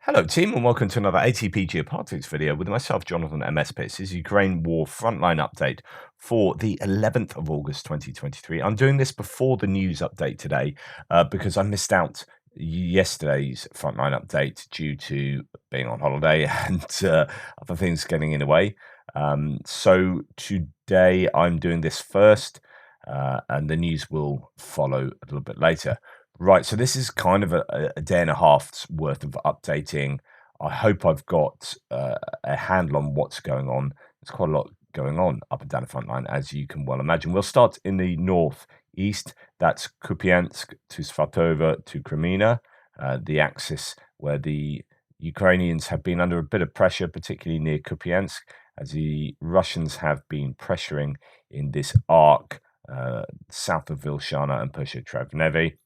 Hello, team, and welcome to another ATP Geopolitics video with myself, Jonathan MS. This is Ukraine War Frontline update for the 11th of August 2023. I'm doing this before the news update today because I missed out yesterday's Frontline update due to being on holiday and other things getting in the way. So today I'm doing this first and the news will follow a little bit later. Right, so this is kind of a day and a half's worth of updating. I hope I've got a handle on what's going on. There's quite a lot going on up and down the front line, as you can well imagine. We'll start in the northeast. That's Kupiansk to Svatova to Crimea, the axis where the Ukrainians have been under a bit of pressure, particularly near Kupiansk, as the Russians have been pressuring in this arc south of Vilshana and Pershotravnevi.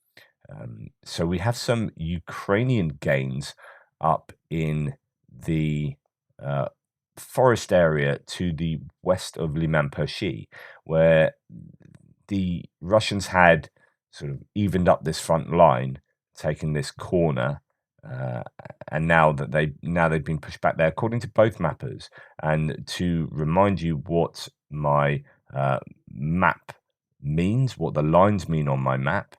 So we have some Ukrainian gains up in the forest area to the west of Liman Pershi, where the Russians had sort of evened up this front line, taken this corner, and now they've been pushed back there, according to both mappers. And to remind you what my map means, what the lines mean on my map,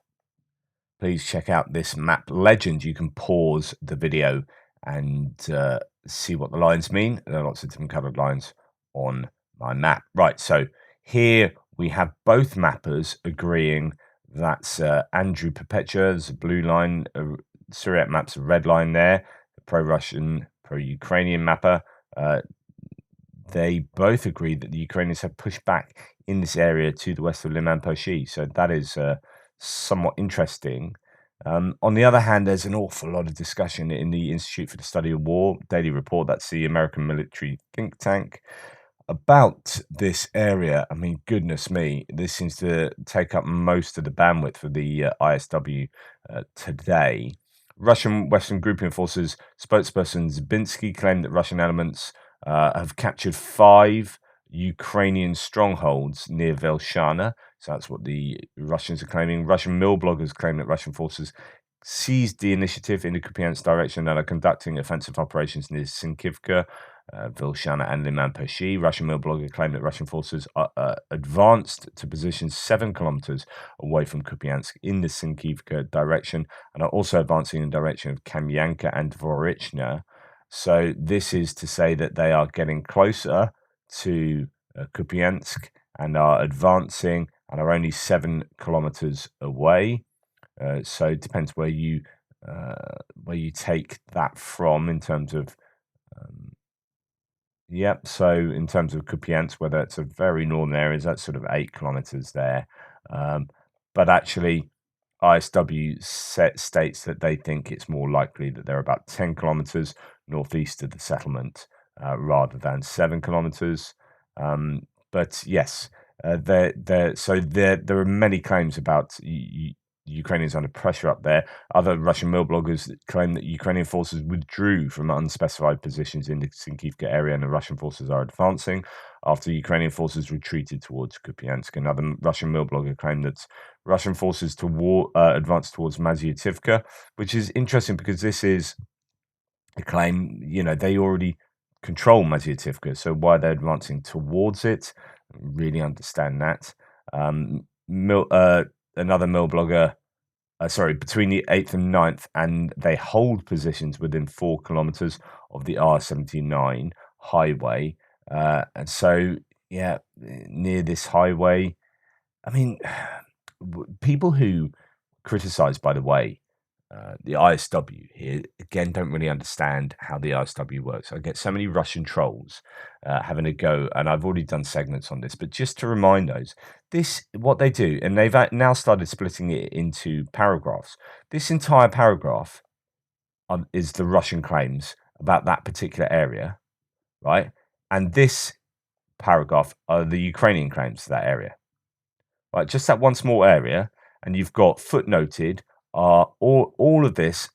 please check out this map legend. You can pause the video and see what the lines mean. There are lots of different coloured lines on my map. Right, so here we have both mappers agreeing that's Andrew Perpetua's blue line, Syriac map's a red line there, the pro-Russian, pro-Ukrainian mapper. They both agree that the Ukrainians have pushed back in this area to the west of Liman Pershi. So that is somewhat interesting. On the other hand, there's an awful lot of discussion in the Institute for the Study of War Daily Report, that's the American military think tank, about this area. I mean, goodness me, this seems to take up most of the bandwidth for the ISW today. Russian Western Grouping Forces spokesperson Zbinsky claimed that Russian elements have captured 5 Ukrainian strongholds near Velshana. So that's what the Russians are claiming. Russian mill bloggers claim that Russian forces seized the initiative in the Kupiansk direction and are conducting offensive operations near Sinkivka, Vilshana, and Liman Pershi. Russian mill blogger claimed that Russian forces are advanced to positions 7 kilometers away from Kupiansk in the Sinkivka direction and are also advancing in the direction of Kamyanka and Dvorichna. So this is to say that they are getting closer to Kupiansk and are advancing and are only 7 kilometers away. So it depends where you take that from in terms of so in terms of Kupiansk, whether it's a very northern areas, that's sort of 8 kilometers there. But actually ISW states that they think it's more likely that they're about 10 kilometers northeast of the settlement rather than 7 kilometers. But yes, there are many claims about Ukrainians under pressure up there. Other Russian mill bloggers claim that Ukrainian forces withdrew from unspecified positions in the Sinkivka area and the Russian forces are advancing after Ukrainian forces retreated towards Kupiansk. Another Russian mill blogger claimed that Russian forces advanced towards Mazyativka, which is interesting because this is a claim, they already control Mazyativka, so why they're advancing towards it, really understand that. Another mill blogger, between the 8th and 9th, and they hold positions within 4 kilometers of the R79 highway. And so, near this highway, I mean, people who criticize, by the way, the ISW here, again, don't really understand how the ISW works. I get so many Russian trolls having a go, and I've already done segments on this, but just to remind those, what they do, and they've now started splitting it into paragraphs. This entire paragraph is the Russian claims about that particular area, right? And this paragraph are the Ukrainian claims to that area, right? Just that one small area, and you've got footnoted all of this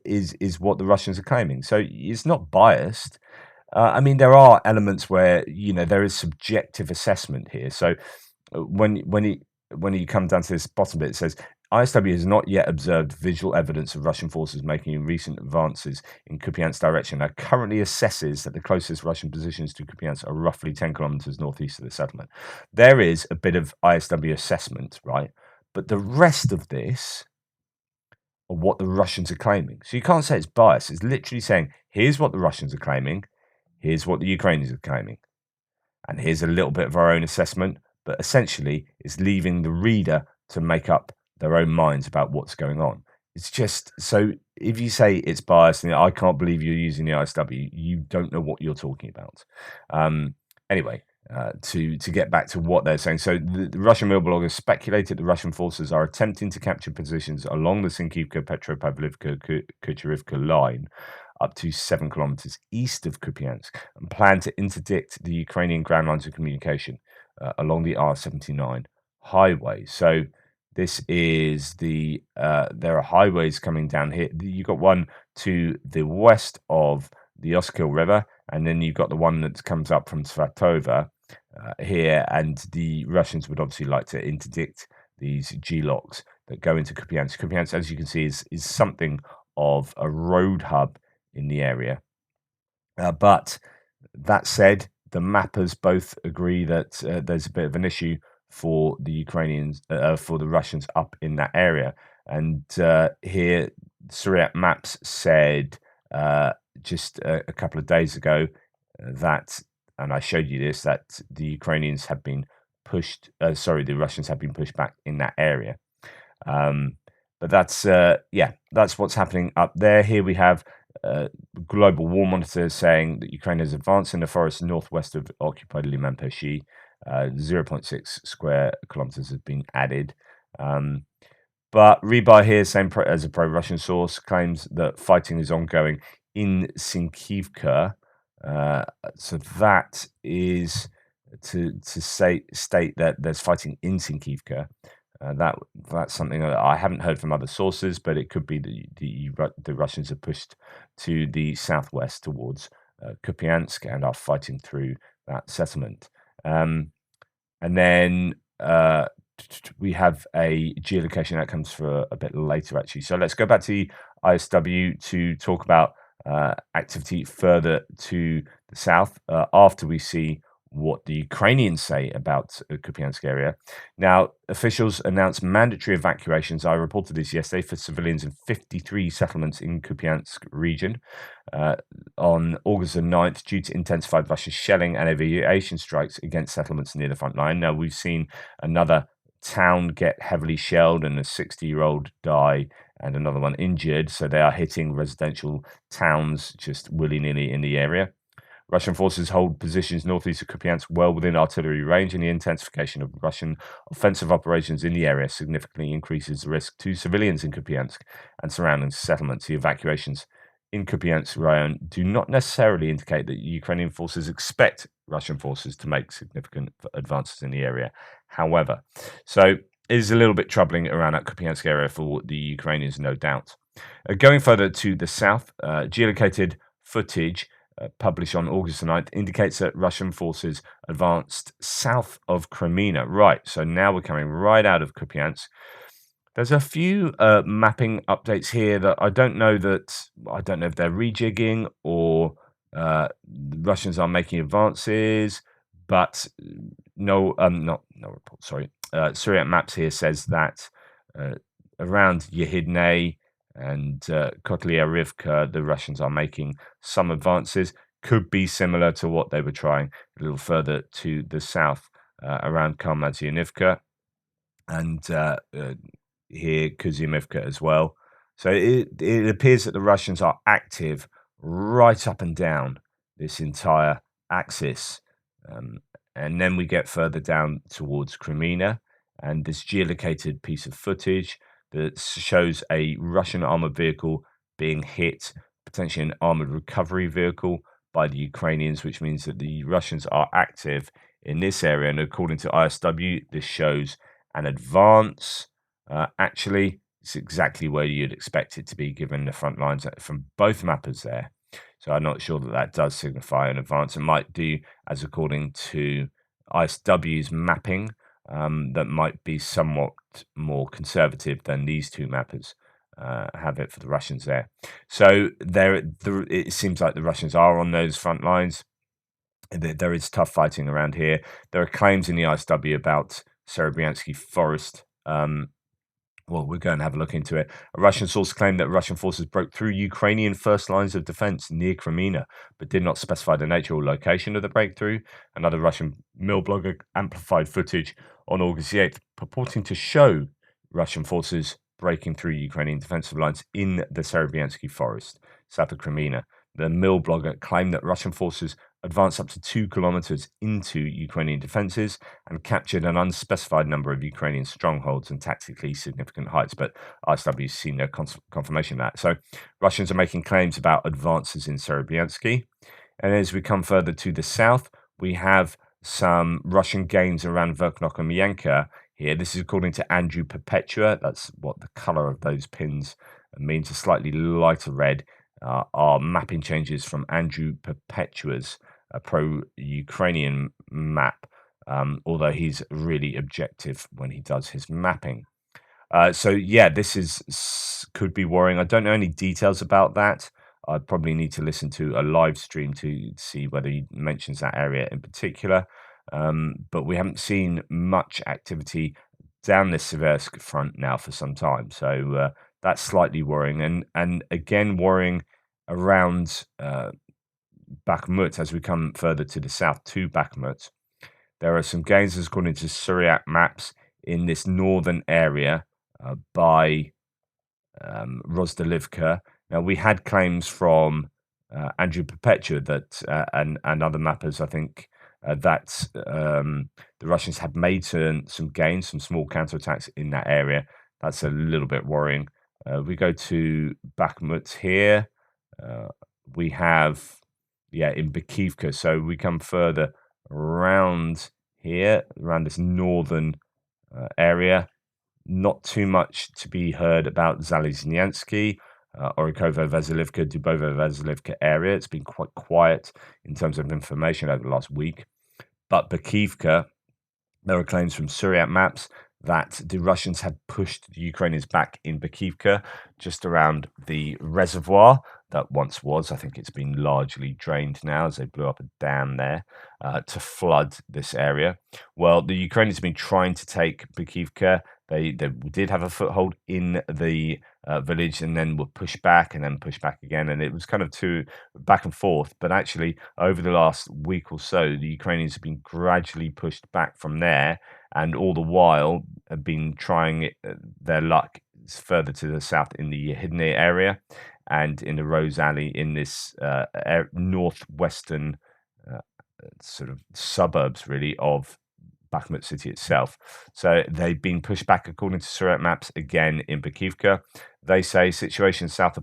is what the Russians are claiming. So it's not biased. I mean, there are elements where there is subjective assessment here. So when you come down to this bottom bit, it says ISW has not yet observed visual evidence of Russian forces making recent advances in Kupiansk direction and currently assesses that the closest Russian positions to Kupiansk are roughly 10 kilometers northeast of the settlement. There is a bit of ISW assessment, right? But the rest of this are what the Russians are claiming. So you can't say it's biased. It's literally saying, here's what the Russians are claiming, here's what the Ukrainians are claiming, and here's a little bit of our own assessment, but essentially it's leaving the reader to make up their own minds about what's going on. It's just so if you say it's biased and I can't believe you're using the ISW, you don't know what you're talking about. Anyway, to get back to what they're saying, so the Russian mill bloggers speculated the Russian forces are attempting to capture positions along the Sinkivka, Petropavlivka, Kucherivka line up to 7 kilometers east of Kupiansk and plan to interdict the Ukrainian ground lines of communication along the R79 highway. So this is there are highways coming down here. You've got one to the west of the Oskil River, and then you've got the one that comes up from Svatova here, and the Russians would obviously like to interdict these G-locks that go into Kupiansk. Kupiansk, as you can see, is something of a road hub in the area. But that said, the mappers both agree that there's a bit of an issue for the Ukrainians, for the Russians up in that area. And here, Syriac Maps said just a couple of days ago that, and I showed you this, that the Ukrainians have been pushed, the Russians have been pushed back in that area. But that's that's what's happening up there. Here we have Global War Monitor saying that Ukraine has advanced in the forest northwest of occupied Liman-Pershi. 0.6 square kilometers has been added. But Rebuy here, same as a pro-Russian source, claims that fighting is ongoing in Sinkivka. So that is to state that there's fighting in Sinkivka. That's something that I haven't heard from other sources, but it could be that the Russians are pushed to the southwest towards Kupiansk and are fighting through that settlement. And then we have a geolocation that comes for a bit later, actually. So let's go back to the ISW to talk about activity further to the south after we see what the Ukrainians say about Kupiansk area. Now, officials announced mandatory evacuations. I reported this yesterday for civilians in 53 settlements in Kupiansk region on August the 9th due to intensified Russian shelling and evacuation strikes against settlements near the front line. Now, we've seen another town get heavily shelled and a 60-year-old die and another one injured. So they are hitting residential towns just willy-nilly in the area. Russian forces hold positions northeast of Kupiansk well within artillery range, and the intensification of Russian offensive operations in the area significantly increases the risk to civilians in Kupiansk and surrounding settlements. The evacuations in Kupiansk Raion do not necessarily indicate that Ukrainian forces expect Russian forces to make significant advances in the area. However, so it is a little bit troubling around that Kupiansk area for the Ukrainians, no doubt. Going further to the south, geolocated footage published on August the 9th indicates that Russian forces advanced south of Crimea. Right, so now we're coming right out of Kupiansk. There's a few mapping updates here that I don't know if they're rejigging or the Russians are making advances, but no report. Sorry, Syriac Maps here says that around Yehidne and Kotlyarivka, the Russians are making some advances. Could be similar to what they were trying a little further to the south around Kalmazianivka and here Kuzimivka as well. So it appears that the Russians are active right up and down this entire axis. And then we get further down towards Crimea and this geolocated piece of footage that shows a Russian armored vehicle being hit, potentially an armored recovery vehicle by the Ukrainians, which means that the Russians are active in this area. And according to ISW, this shows an advance. Actually, it's exactly where you'd expect it to be given the front lines from both mappers there. So I'm not sure that that does signify an advance. It might do, as according to ISW's mapping, that might be somewhat more conservative than these two mappers have it for the Russians there. So it seems like the Russians are on those front lines. There is tough fighting around here. There are claims in the ISW about Serebryantski Forest. Well, we're going to have a look into it. A Russian source claimed that Russian forces broke through Ukrainian first lines of defense near Crimea, but did not specify the nature or location of the breakthrough. Another Russian mill blogger amplified footage on August the 8th, purporting to show Russian forces breaking through Ukrainian defensive lines in the Serebryantski Forest, south of Crimea. The mill blogger claimed that Russian forces advanced up to 2 kilometers into Ukrainian defenses and captured an unspecified number of Ukrainian strongholds and tactically significant heights. But ISW's seen no confirmation of that. So Russians are making claims about advances in Serebryantski. And as we come further to the south, we have some Russian gains around Verkhnokh here. This is according to Andrew Perpetua. That's what the color of those pins means, a slightly lighter red. Are mapping changes from Andrew Perpetua's pro-Ukrainian map, although he's really objective when he does his mapping. So yeah, could be worrying. I don't know any details about that. I'd probably need to listen to a live stream to see whether he mentions that area in particular. But we haven't seen much activity down this Seversk front now for some time. So that's slightly worrying. And again, worrying around Bakhmut as we come further to the south to Bakhmut. There are some gains, according to Syriac maps, in this northern area by Rozdalivka. Now, we had claims from Andrew Perpetua that and other mappers, I think, that the Russians had made some gains, some small counterattacks in that area. That's a little bit worrying. We go to Bakhmut here. We have, in Bakivka. So we come further around here, around this northern area. Not too much to be heard about Zalizniansky, Orikovo-Vasilivka, Dubovo-Vasilivka area. It's been quite quiet in terms of information over the last week. But Bakivka, there are claims from Syriac maps that the Russians had pushed the Ukrainians back in Bakivka, just around the reservoir that once was. I think it's been largely drained now as they blew up a dam there to flood this area. Well, the Ukrainians have been trying to take Bakivka. They did have a foothold in the village and then were pushed back and then pushed back again. And it was kind of back and forth. But actually, over the last week or so, the Ukrainians have been gradually pushed back from there. And all the while have been trying their luck further to the south in the Yehidne area and in the Rose Alley in this northwestern sort of suburbs, really, of Bakhmut city itself. So they've been pushed back, according to Surat maps, again in Bakivka. They say situation north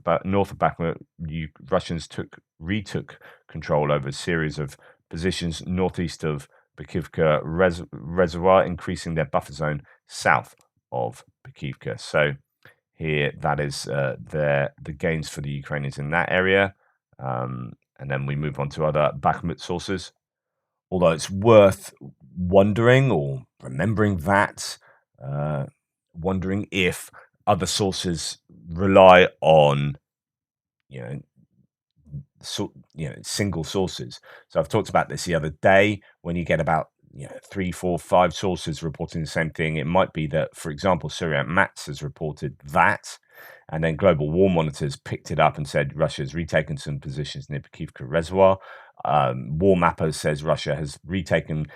of Bakhmut, Russians retook control over a series of positions northeast of Bakivka reservoir, increasing their buffer zone south of Bakivka. So here, that is the gains for the Ukrainians in that area. And then we move on to other Bakhmut sources. Although it's worth wondering or remembering that, wondering if other sources rely on, single sources. So I've talked about this the other day. When you get about 3, 4, 5 sources reporting the same thing, it might be that, for example, Syriac Mats has reported that, and then Global War Monitors picked it up and said Russia's retaken some positions near Bakivka Reservoir. War Mapper says Russia has retaken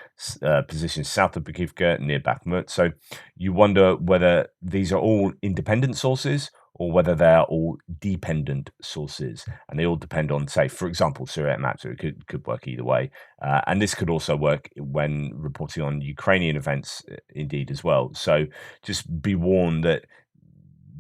positions south of Bakivka near Bakhmut. So you wonder whether these are all independent sources or whether they're all dependent sources, and they all depend on, say, for example, Syriac maps. So it could work either way, and this could also work when reporting on Ukrainian events, indeed, as well. So just be warned that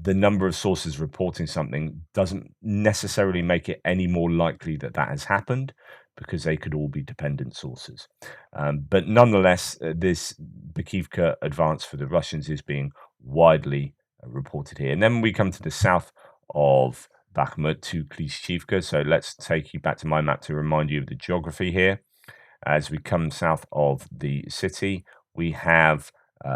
the number of sources reporting something doesn't necessarily make it any more likely that that has happened, because they could all be dependent sources. But nonetheless, this Bakivka advance for the Russians is being widely reported here. And then we come to the south of Bakhmut to Klishchivka. So let's take you back to my map to remind you of the geography here. As we come south of the city, we have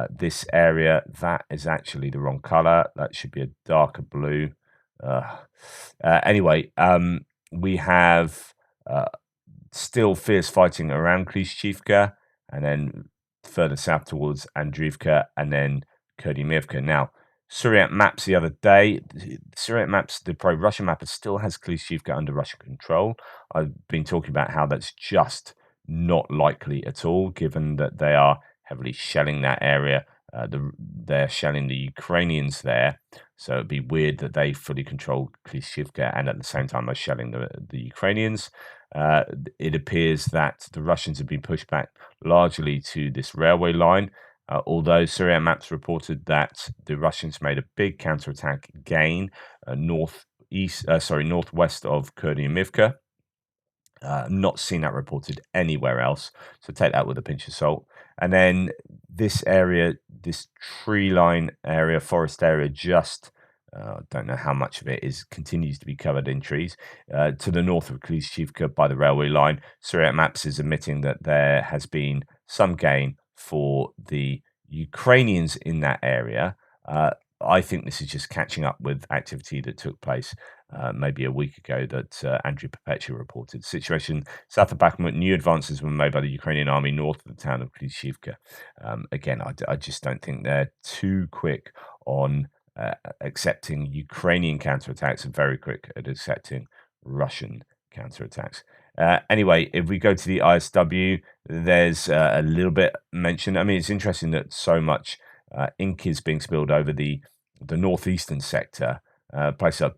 This area, that is actually the wrong color. That should be a darker blue. Anyway, we have still fierce fighting around Klishchiivka, and then further south towards Andriivka, and then Kurdyivka. Now, Syriac maps the other day. Syriac maps, the pro-Russian map, still has Klishchiivka under Russian control. I've been talking about how that's just not likely at all, given that they are heavily shelling that area. They're shelling the Ukrainians there, so it'd be weird that they fully control Klishchiivka and at the same time are shelling the Ukrainians. It appears that the Russians have been pushed back largely to this railway line, although Syriac maps reported that the Russians made a big counterattack gain northwest of Kurdyivka. Not seen that reported anywhere else, so take that with a pinch of salt. And then this area, this tree line area, forest area, just don't know how much of it continues to be covered in trees. To the north of Klishchiivka by the railway line, Syriac Maps is admitting that there has been some gain for the Ukrainians in that area. I think this is just catching up with activity that took place maybe a week ago that Andrew Perpetua reported. Situation south of Bakhmut, new advances were made by the Ukrainian army north of the town of Klishchiivka. Again, I just don't think they're too quick on accepting Ukrainian counterattacks and very quick at accepting Russian counterattacks. Anyway, if we go to the ISW, there's a little bit mentioned. I mean, it's interesting that so much ink is being spilled over the Northeastern sector. Places like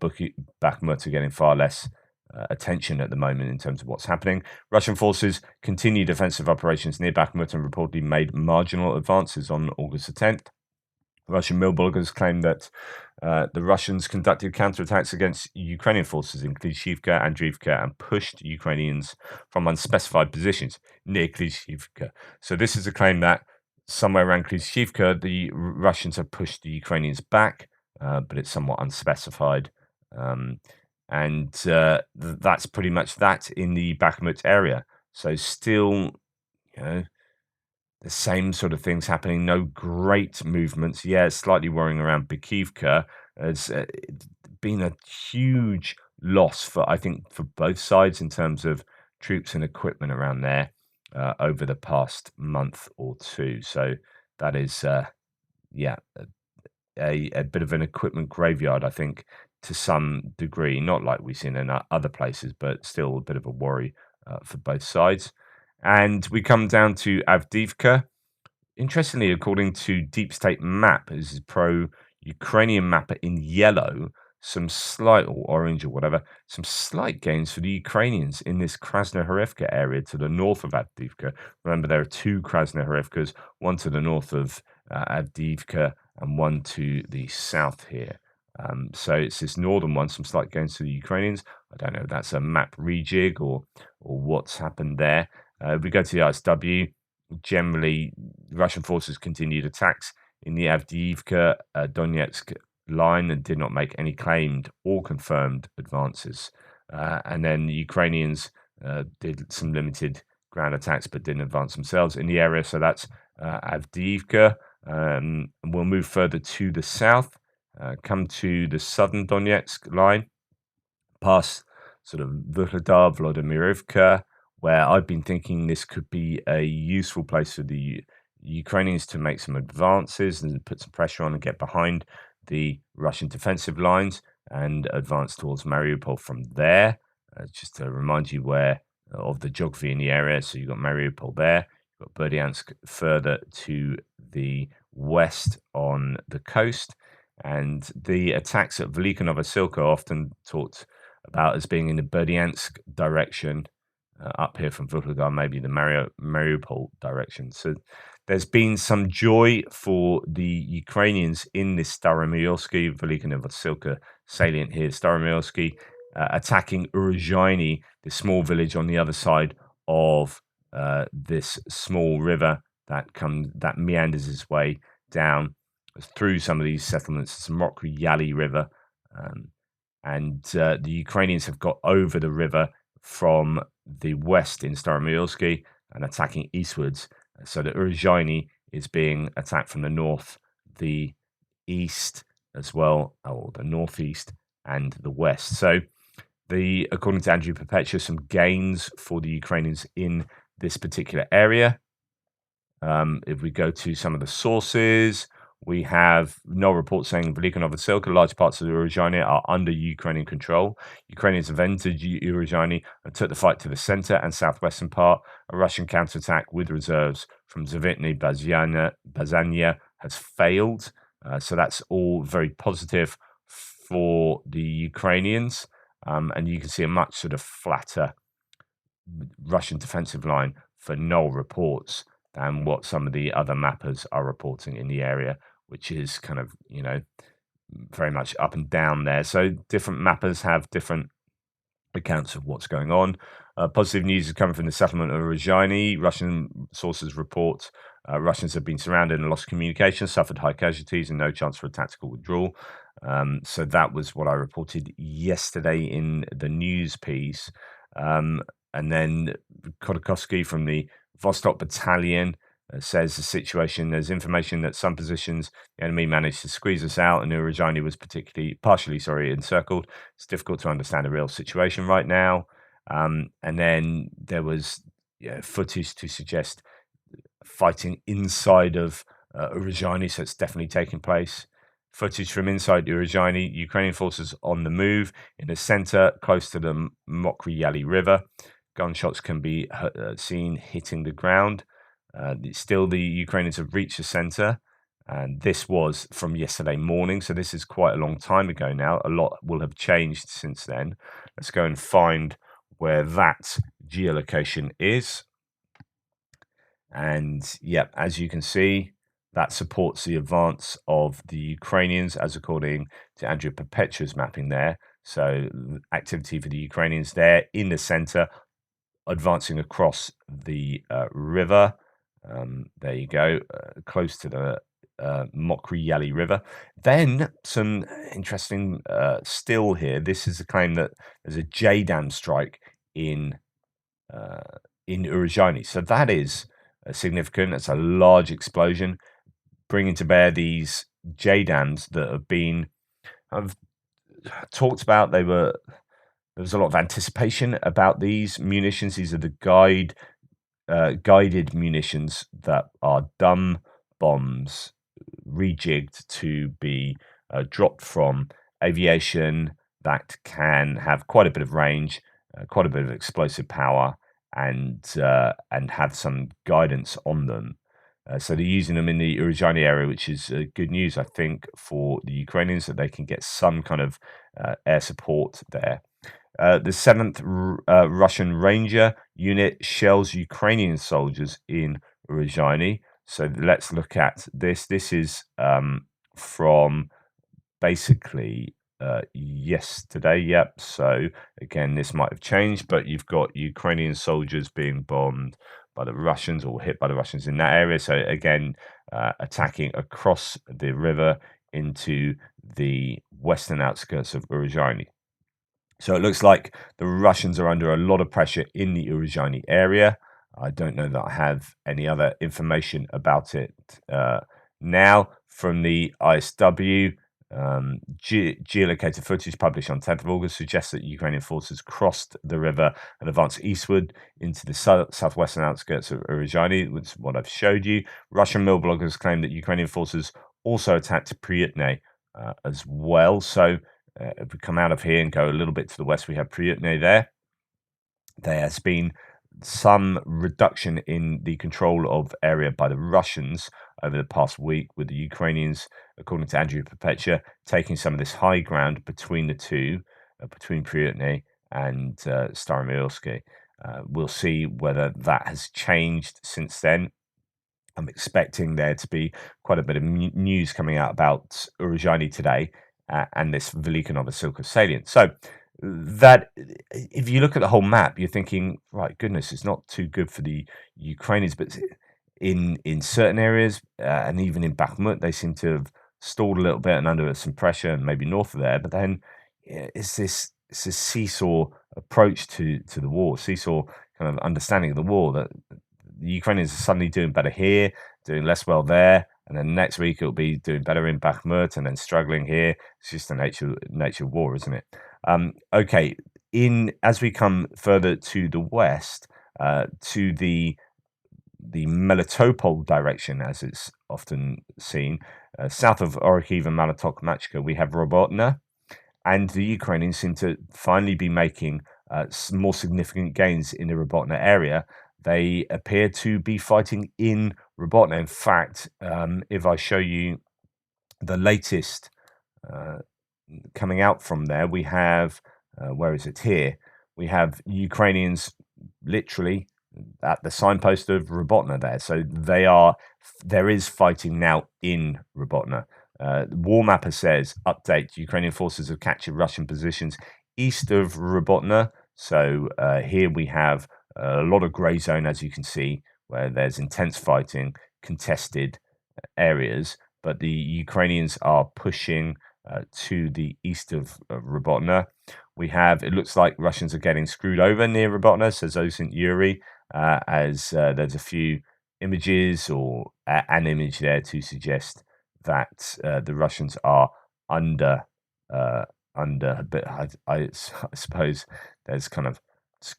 Bakhmut are getting far less attention at the moment in terms of what's happening. Russian forces continued offensive operations near Bakhmut and reportedly made marginal advances on August the 10th. Russian mill bloggers claim that the Russians conducted counterattacks against Ukrainian forces in Klishchiivka and Andriivka and pushed Ukrainians from unspecified positions near Klishchiivka. So this is a claim that somewhere around Klishchiivka, the Russians have pushed the Ukrainians back, but it's somewhat unspecified. That's pretty much that in the Bakhmut area. So still, the same sort of things happening. No great movements. Yeah, it's slightly worrying around Bukivka. It's been a huge loss I think, for both sides in terms of troops and equipment around there over the past month or two. So that is, a bit of an equipment graveyard, I think, to some degree. Not like we've seen in other places, but still a bit of a worry for both sides. And we come down to Avdiivka. Interestingly, according to Deep State Map, this is pro-Ukrainian map in yellow, some slight, or orange or whatever, some slight gains for the Ukrainians in this Krasnohorivka area to the north of Avdiivka. Remember, there are two Krasnohorivkas, one to the north of Avdiivka and one to the south here. So it's this northern one, some slight gains to the Ukrainians. I don't know if that's a map rejig or what's happened there. If we go to the ISW, generally, Russian forces continued attacks in the Avdiivka Donetsk line and did not make any claimed or confirmed advances. And then the Ukrainians did some limited ground attacks but didn't advance themselves in the area. So that's Avdiivka. And we'll move further to the south, come to the southern Donetsk line, past sort of Vuhledar, Vladimirovka, where I've been thinking this could be a useful place for the Ukrainians to make some advances and put some pressure on and get behind the Russian defensive lines and advance towards Mariupol from there. Just to remind you of the geography in the area. So you've got Mariupol there, you've got Berdyansk further to the west on the coast, and the attacks at Velika Novosilka are often talked about as being in the Berdyansk direction, up here from Vuhledar, maybe the Mariupol direction. So there's been some joy for the Ukrainians in this Staromyrsky, Velika Novosilka salient here. Staromyrsky attacking Urozhaine, the small village on the other side of this small river that meanders its way down through some of these settlements. It's the Mokry Yali River. And the Ukrainians have got over the river from the west in Staromyrsky and attacking eastwards. So that Urozhaine is being attacked from the north, the east as well, or the northeast and the west. So according to Andrew Perpetua, some gains for the Ukrainians in this particular area. If we go to some of the sources, we have no report saying Velikano and Vasilka, large parts of the Urozhaine are under Ukrainian control. Ukrainians have entered Urozhaine and took the fight to the center and southwestern part. A Russian counterattack with reserves from Zavitny Bazania has failed. So that's all very positive for the Ukrainians. And you can see a much sort of flatter Russian defensive line for null reports than what some of the other mappers are reporting in the area, which is kind of, very much up and down there. So different mappers have different accounts of what's going on. Positive news is coming from the settlement of Urozhaine. Russian sources report Russians have been surrounded and lost communication, suffered high casualties, and no chance for a tactical withdrawal. So that was what I reported yesterday in the news piece. And then Khodorkovsky from the Vostok Battalion says the situation, there's information that some positions the enemy managed to squeeze us out, and Urozhaine was partially encircled. It's difficult to understand the real situation right now. And then there was footage to suggest fighting inside of Urozhaine, so it's definitely taking place. Footage from inside Urozhaine, Ukrainian forces on the move in the center, close to the Mokry Yali River. Gunshots can be seen hitting the ground. Still, the Ukrainians have reached the center, and this was from yesterday morning, so this is quite a long time ago now. A lot will have changed since then. Let's go and find where that geolocation is. And yeah, as you can see, that supports the advance of the Ukrainians, as according to Andrew Perpetua's mapping there. So activity for the Ukrainians there in the center, advancing across the river. There you go, close to the Mokry Yali River. Then some interesting still here. This is a claim that there's a JDAM strike in Urozhaine. So that is significant. It's a large explosion, bringing to bear these JDAMs that I've talked about. There was a lot of anticipation about these munitions. These are the guided munitions that are dumb bombs rejigged to be dropped from aviation that can have quite a bit of range, quite a bit of explosive power, and have some guidance on them. So they're using them in the Urozhaine area, which is good news, I think, for the Ukrainians, that they can get some kind of air support there. The 7th Russian Ranger unit shells Ukrainian soldiers in Urozhaine. So let's look at this. This is from basically yesterday. Yep. So again, this might have changed, but you've got Ukrainian soldiers being bombed by the Russians or hit by the Russians in that area. So again, attacking across the river into the western outskirts of Urozhaine. So it looks like the Russians are under a lot of pressure in the Urozhaine area. I don't know that I have any other information about it now. From the ISW, geolocated footage published on 10th of August suggests that Ukrainian forces crossed the river and advanced eastward into the southwestern outskirts of Urozhaine, which is what I've showed you. Russian mill bloggers claim that Ukrainian forces also attacked Pryutne as well. So if we come out of here and go a little bit to the west, we have Pryutne there. There has been some reduction in the control of area by the Russians over the past week, with the Ukrainians, according to Andrew Perpetua, taking some of this high ground between the two, between Pryutne and Staromilsky. We'll see whether that has changed since then. I'm expecting there to be quite a bit of news coming out about Urozhaine today and this Velikano Vasilka salient. So that, if you look at the whole map, you're thinking, right, goodness, it's not too good for the Ukrainians, but in certain areas and even in Bakhmut, they seem to have stalled a little bit and under some pressure, and maybe north of there. But then it's this seesaw approach to the war, seesaw kind of understanding of the war, that the Ukrainians are suddenly doing better here, doing less well there, and then next week it'll be doing better in Bakhmut and then struggling here. It's just the nature of war, isn't it? Okay, in as we come further to the west, to the Melitopol direction, as it's often seen, south of Orikhiv and Machka, we have Robotyne, and the Ukrainians seem to finally be making more significant gains in the Robotyne area. They appear to be fighting in Robotyne. In fact, if I show you the latest uh, coming out from there, we have where is it here? We have Ukrainians literally at the signpost of Robotyne there. So there is fighting now in Robotyne. War Mapper says, update, Ukrainian forces have captured Russian positions east of Robotyne. So here we have a lot of grey zone, as you can see, where there's intense fighting, contested areas, but the Ukrainians are pushing to the east of Robotyne. We have, it looks like Russians are getting screwed over near Robotyne, says Osint Yuri, as there's a few images or an image there to suggest that the Russians are under a bit. I suppose there's kind of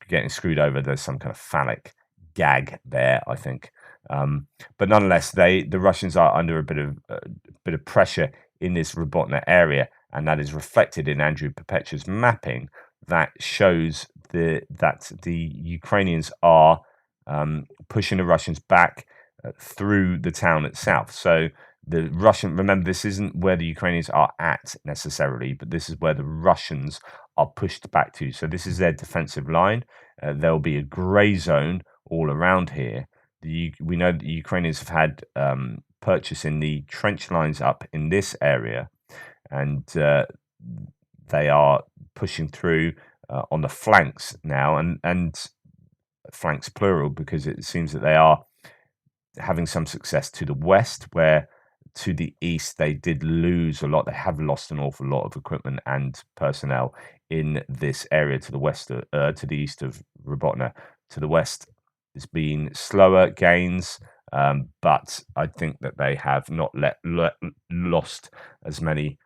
getting screwed over. There's some kind of phallic gag there, I think. But nonetheless, the Russians are under a bit of pressure in this Robotyne area, and that is reflected in Andrew Perpetua's mapping that shows that the Ukrainians are pushing the Russians back through the town itself. So the Russian, remember, this isn't where the Ukrainians are at necessarily, but this is where the Russians are pushed back to. So this is their defensive line. There'll be a grey zone all around here. We know that the Ukrainians have had purchasing the trench lines up in this area, and they are pushing through on the flanks now, and flanks plural, because it seems that they are having some success to the west, where to the east they did lose a lot. They have lost an awful lot of equipment and personnel in this area to the west, to the east of Robotyne. To the west, it's been slower gains, but I think that they have not lost as many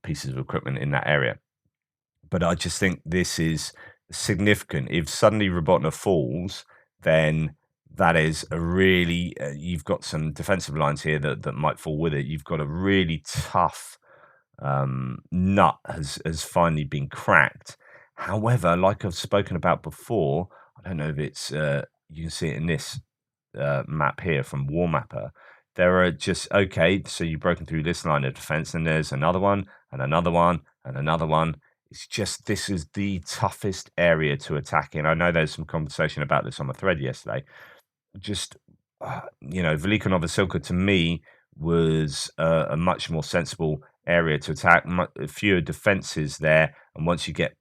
pieces of equipment in that area. But I just think this is significant. If suddenly Robotyne falls, then that is a really you've got some defensive lines here that might fall with it. You've got a really tough nut has finally been cracked. However, like I've spoken about before, I don't know if it's you can see it in this map here from War Mapper. There are just okay, so you've broken through this line of defense, and there's another one, and another one, and another one. It's just this is the toughest area to attack in. I know there's some conversation about this on the thread yesterday. Just Velika Novosilka to me was a much more sensible area to attack. Fewer defenses there, and once you get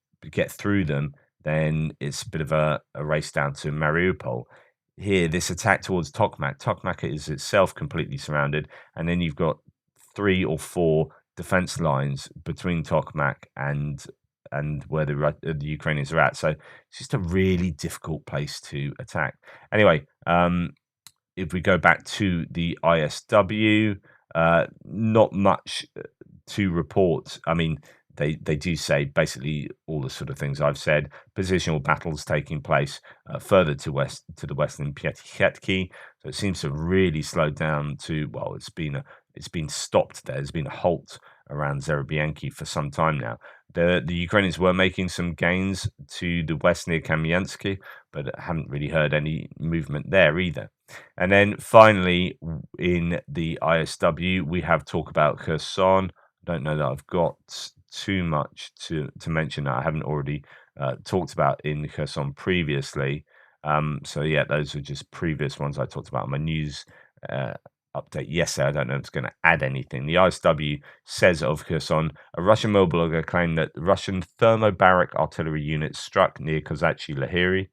through them, then it's a bit of a race down to Mariupol. Here, this attack towards Tokmak. Tokmak is itself completely surrounded, and then you've got 3 or 4 defense lines between Tokmak and where the Ukrainians are at. So it's just a really difficult place to attack. Anyway, if we go back to the ISW, not much to report. I mean, they do say basically all the sort of things I've said. Positional battles taking place further to the west in Piatichetki. So it seems to have really slowed down to, well, it's been stopped there. There's been a halt around Zerebienki for some time now. The Ukrainians were making some gains to the west near Kamyansky, but I haven't really heard any movement there either. And then finally, in the ISW, we have talk about Kherson. I don't know that I've got too much to mention that I haven't already talked about in Kherson previously. So yeah, those are just previous ones I talked about in my news update yesterday. I don't know if it's going to add anything. The ISW says of Kherson, a Russian mobile blogger claimed that Russian thermobaric artillery units struck near Kozachi Lahiri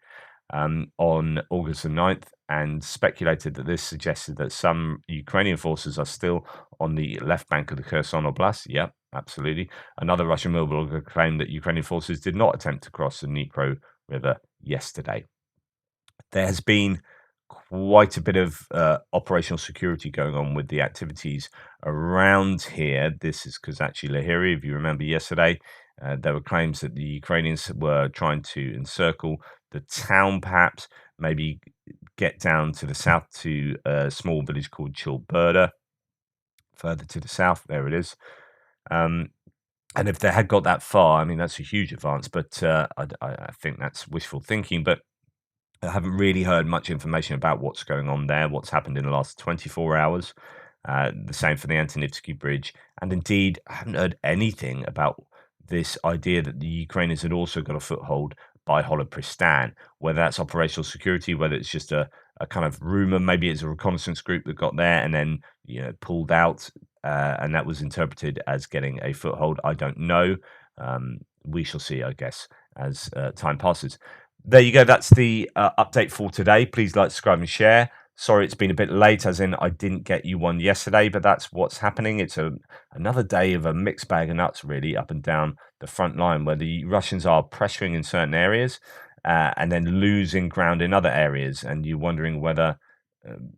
on August the 9th, and speculated that this suggested that some Ukrainian forces are still on the left bank of the Kherson Oblast. Yep, absolutely. Another Russian mobile blogger claimed that Ukrainian forces did not attempt to cross the Dnipro River yesterday. There has been quite a bit of operational security going on with the activities around here. This is because actually Lahiri, if you remember yesterday, there were claims that the Ukrainians were trying to encircle the town, perhaps maybe get down to the south to a small village called Chilberda, further to the south. There it is. Um, and if they had got that far, I mean, that's a huge advance, but I think that's wishful thinking. But I haven't really heard much information about what's going on there, what's happened in the last 24 hours. The same for the Antonivsky Bridge. And indeed, I haven't heard anything about this idea that the Ukrainians had also got a foothold by Holopristan, whether that's operational security, whether it's just a kind of rumor, maybe it's a reconnaissance group that got there and then pulled out, and that was interpreted as getting a foothold. I don't know. We shall see, I guess, as time passes. There you go. That's the update for today. Please like, subscribe, and share. Sorry, it's been a bit late, as in I didn't get you one yesterday, but that's what's happening. It's another day of a mixed bag of nuts, really, up and down the front line, where the Russians are pressuring in certain areas and then losing ground in other areas, and you're wondering whether um,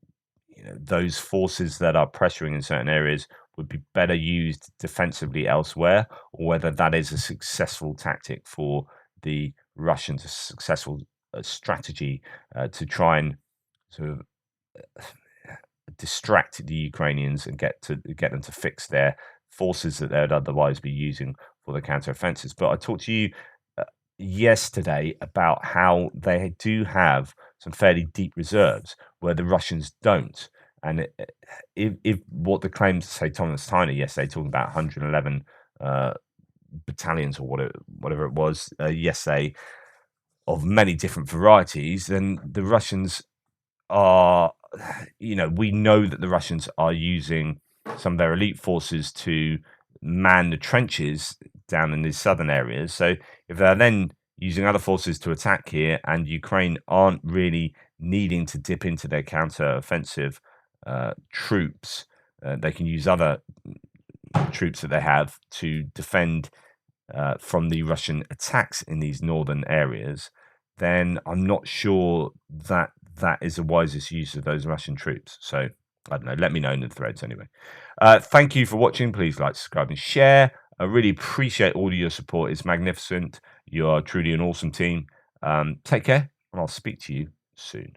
those forces that are pressuring in certain areas would be better used defensively elsewhere, or whether that is a successful tactic for the Russians, a successful strategy to try and sort of distract the Ukrainians and get them to fix their forces that they'd otherwise be using for the counteroffensives. But I talked to you yesterday about how they do have some fairly deep reserves where the Russians don't. And if what the claims say Thomas Tyner yesterday, talking about 111 battalions or whatever it was yesterday of many different varieties, then the Russians are, we know that the Russians are using some of their elite forces to man the trenches down in these southern areas. So if they're then using other forces to attack here and Ukraine aren't really needing to dip into their counter-offensive troops, they can use other troops that they have to defend from the Russian attacks in these northern areas, then I'm not sure that that is the wisest use of those Russian troops. So I don't know. Let me know in the threads anyway. Thank you for watching. Please like, subscribe, and share. I really appreciate all of your support. It's magnificent. You are truly an awesome team. Take care, and I'll speak to you soon.